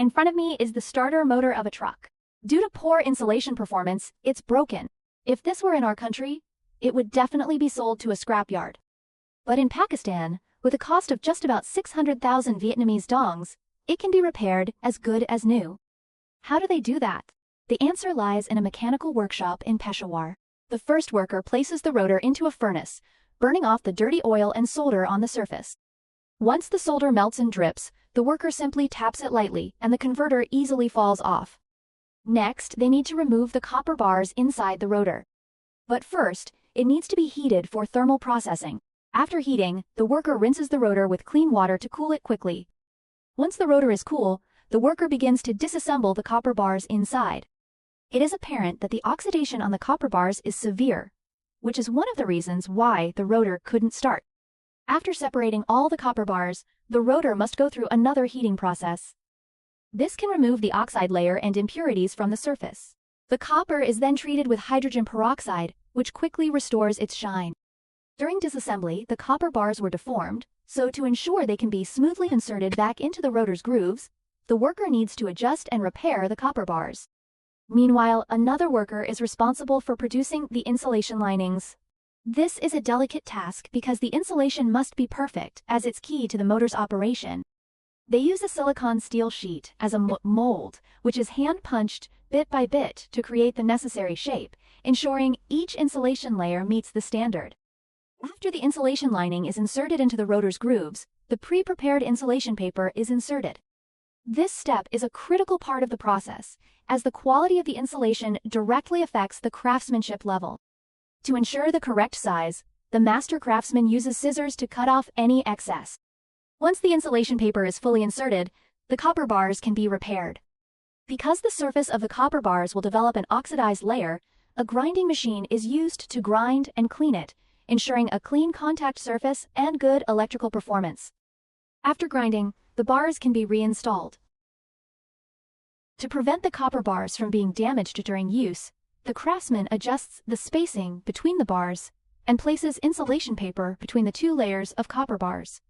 In front of me is the starter motor of a truck. Due to poor insulation performance, it's broken. If this were in our country, it would definitely be sold to a scrapyard. But in Pakistan, with a cost of just about 600,000 Vietnamese dongs, it can be repaired as good as new. How do they do that? The answer lies in a mechanical workshop in Peshawar. The first worker places the rotor into a furnace, burning off the dirty oil and solder on the surface. Once the solder melts and drips, the worker simply taps it lightly and the converter easily falls off. Next, they need to remove the copper bars inside the rotor. But first, it needs to be heated for thermal processing. After heating, the worker rinses the rotor with clean water to cool it quickly. Once the rotor is cool, the worker begins to disassemble the copper bars inside. It is apparent that the oxidation on the copper bars is severe, which is one of the reasons why the rotor couldn't start. After separating all the copper bars, the rotor must go through another heating process. This can remove the oxide layer and impurities from the surface. The copper is then treated with hydrogen peroxide, which quickly restores its shine. During disassembly, the copper bars were deformed, so to ensure they can be smoothly inserted back into the rotor's grooves, the worker needs to adjust and repair the copper bars. Meanwhile, another worker is responsible for producing the insulation linings. This is a delicate task because the insulation must be perfect, as it's key to the motor's operation. They use a silicone steel sheet as a mold, which is hand-punched bit by bit to create the necessary shape, ensuring each insulation layer meets the standard. After the insulation lining is inserted into the rotor's grooves, the pre-prepared insulation paper is inserted. This step is a critical part of the process, as the quality of the insulation directly affects the craftsmanship level. To ensure the correct size, the master craftsman uses scissors to cut off any excess. Once the insulation paper is fully inserted, the copper bars can be repaired. Because the surface of the copper bars will develop an oxidized layer, a grinding machine is used to grind and clean it, ensuring a clean contact surface and good electrical performance. After grinding, the bars can be reinstalled. To prevent the copper bars from being damaged during use, the craftsman adjusts the spacing between the bars and places insulation paper between the two layers of copper bars.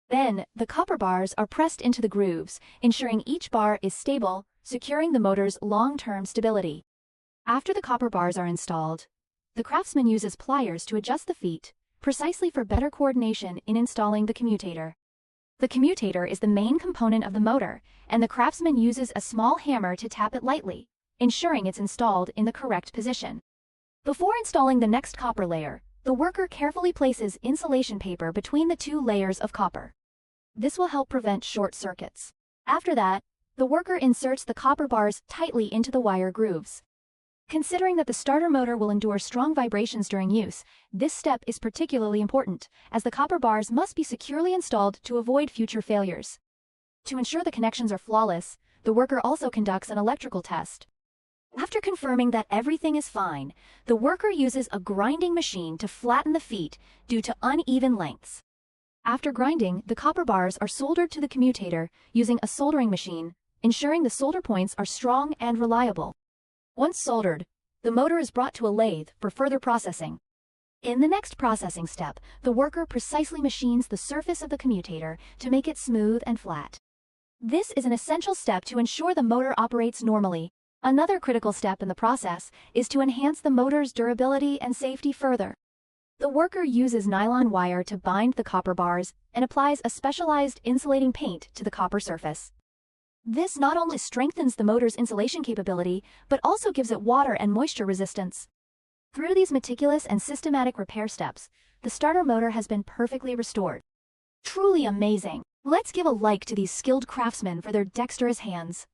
Then, the copper bars are pressed into the grooves, ensuring each bar is stable, securing the motor's long-term stability. After the copper bars are installed, the craftsman uses pliers to adjust the feet, precisely for better coordination in installing the commutator. The commutator is the main component of the motor, and the craftsman uses a small hammer to tap it lightly, ensuring it's installed in the correct position. Before installing the next copper layer, the worker carefully places insulation paper between the two layers of copper. This will help prevent short circuits. After that, the worker inserts the copper bars tightly into the wire grooves. Considering that the starter motor will endure strong vibrations during use, this step is particularly important, as the copper bars must be securely installed to avoid future failures. To ensure the connections are flawless, the worker also conducts an electrical test. After confirming that everything is fine, the worker uses a grinding machine to flatten the feet due to uneven lengths. After grinding, the copper bars are soldered to the commutator using a soldering machine, ensuring the solder points are strong and reliable. Once soldered, the motor is brought to a lathe for further processing. In the next processing step, the worker precisely machines the surface of the commutator to make it smooth and flat. This is an essential step to ensure the motor operates normally. Another critical step in the process is to enhance the motor's durability and safety further. The worker uses nylon wire to bind the copper bars and applies a specialized insulating paint to the copper surface. This not only strengthens the motor's insulation capability, but also gives it water and moisture resistance. Through these meticulous and systematic repair steps, the starter motor has been perfectly restored. Truly amazing! Let's give a like to these skilled craftsmen for their dexterous hands.